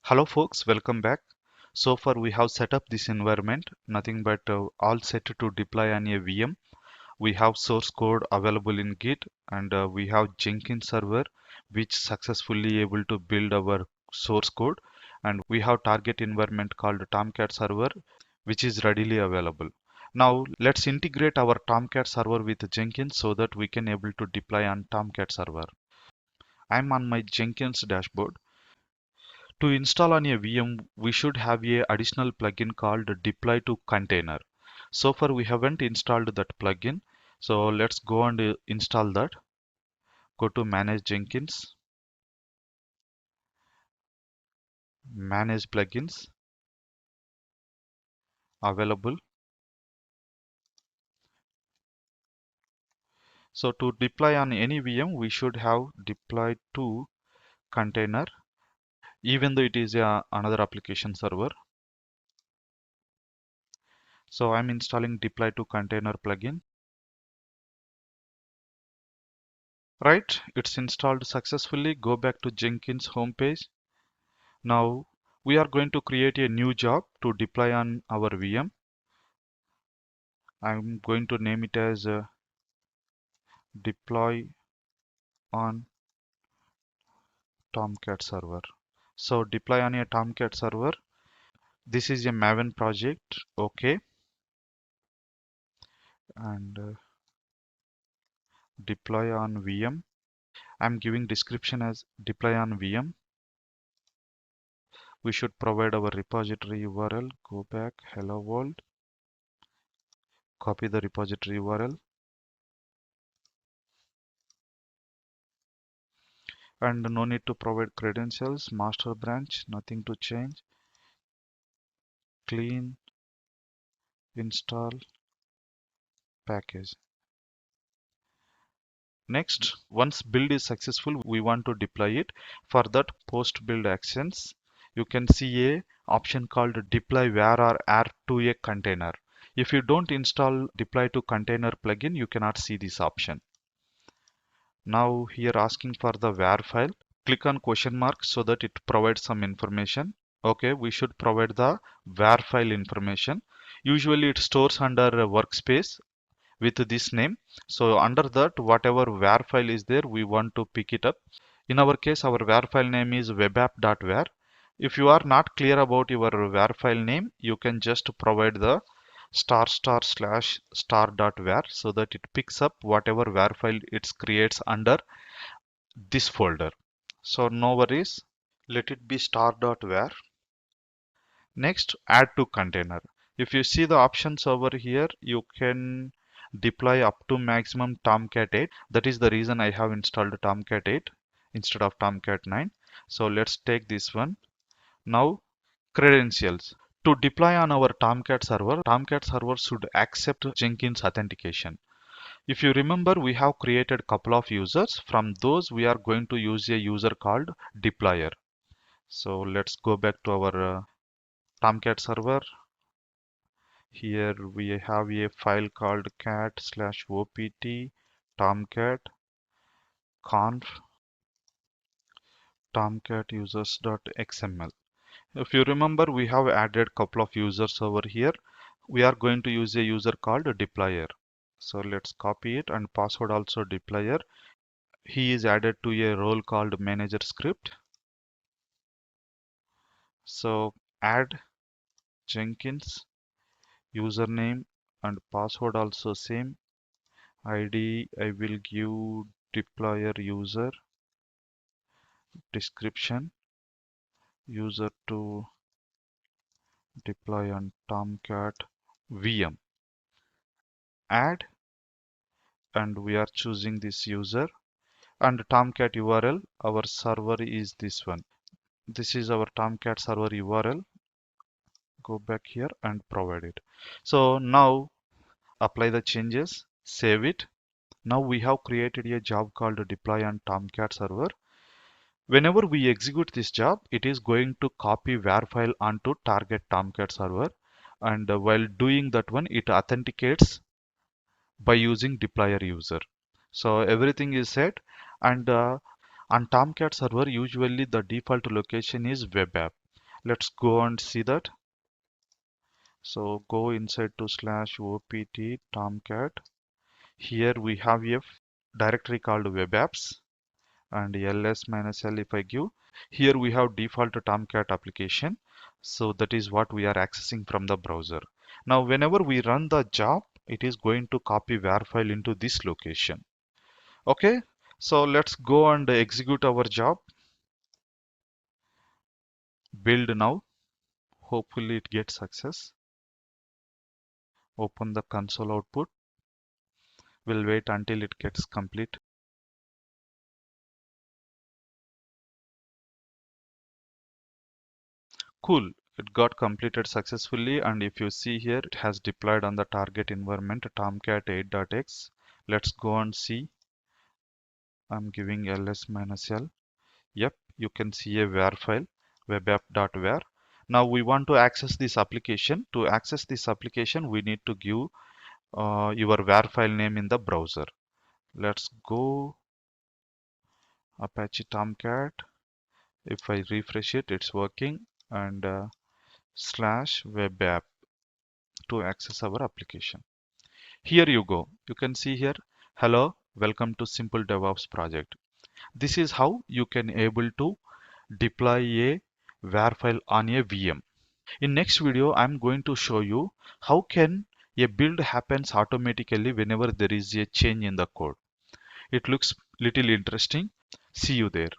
Hello folks, welcome back. So far we have set up this environment, nothing but all set to deploy on a VM. We have source code available in Git and we have Jenkins server which successfully able to build our source code, and we have target environment called Tomcat server which is readily available. Now let's integrate our Tomcat server with Jenkins so that we can able to deploy on Tomcat server. I'm on my Jenkins dashboard. To install on a VM, we should have a additional plugin called deploy to container. So far we haven't installed that plugin. So let's go and install that. Go to manage Jenkins, manage plugins available. So to deploy on any VM, we should have deploy to container, even though it is another application server. So I'm installing deploy to container plugin. Right, it's installed successfully. Go back to Jenkins homepage. Now we are going to create a new job to deploy on our VM. I'm going to name it as deploy on Tomcat server. So deploy on a Tomcat server. This is a Maven project. Okay. And deploy on VM. I'm giving description as deploy on VM. We should provide our repository URL. Go back, hello world. Copy the repository URL. And no need to provide credentials. Master branch, nothing to change. Clean, install, package. Next, once build is successful, we want to deploy it. For that, post build actions, you can see a option called deploy where or add to a container. If you don't install deploy to container plugin, you cannot see this option. Now here asking for the where file. Click on question mark so that it provides some information. Okay, we should provide the where file information. Usually it stores under a workspace with this name. So under that, whatever var file is there, we want to pick it up. In our case, our var file name is webapp.var. If you are not clear about your var file name, you can just provide the */*star.var so that it picks up whatever var file it creates under this folder. So no worries, let it be star.var. Next, add to container. If you see the options over here, you can deploy up to maximum Tomcat 8. That is the reason I have installed Tomcat 8 instead of Tomcat 9. So let's take this one. Now, credentials. To deploy on our Tomcat server should accept Jenkins authentication. If you remember, we have created couple of users. From those, we are going to use a user called deployer. So let's go back to our Tomcat server. Here we have a file called cat/opt tomcat conf tomcat users.xml. If you remember, we have added couple of users over here. We are going to use a user called deployer. So let's copy it, and password also deployer. He is added to a role called manager script. So add Jenkins username and password also same. ID I will give deployer user. Description user to deploy on Tomcat VM. Add, and we are choosing this user, and Tomcat URL, our server is this one. This is our Tomcat server URL. Go back here and provide it. So now apply the changes, save it. Now we have created a job called deploy on Tomcat server. Whenever we execute this job, it is going to copy var file onto target Tomcat server, and while doing that one, it authenticates by using deployer user. So everything is set, and on Tomcat server, usually the default location is web app. Let's go and see that. So go inside to slash opt tomcat. Here we have a directory called web apps, and ls minus l if I give. Here we have default tomcat application. So that is what we are accessing from the browser. Now whenever we run the job, it is going to copy var file into this location. Okay, so let's go and execute our job. Build now. Hopefully it gets success. Open the console output. We'll wait until it gets complete. Cool. It got completed successfully, and if you see here, it has deployed on the target environment Tomcat 8.x. Let's go and see. I'm giving ls-l. Yep, you can see a var file, webapp.var. Now we want to access this application. To access this application, we need to give your var file name in the browser. Let's go Apache Tomcat. If I refresh it, it's working, and slash web app to access our application. Here you go. You can see here, hello, welcome to Simple DevOps project. This is how you can able to deploy a var file on a VM. In next video, I'm going to show you how can a build happens automatically whenever there is a change in the code. It looks little interesting. See you there.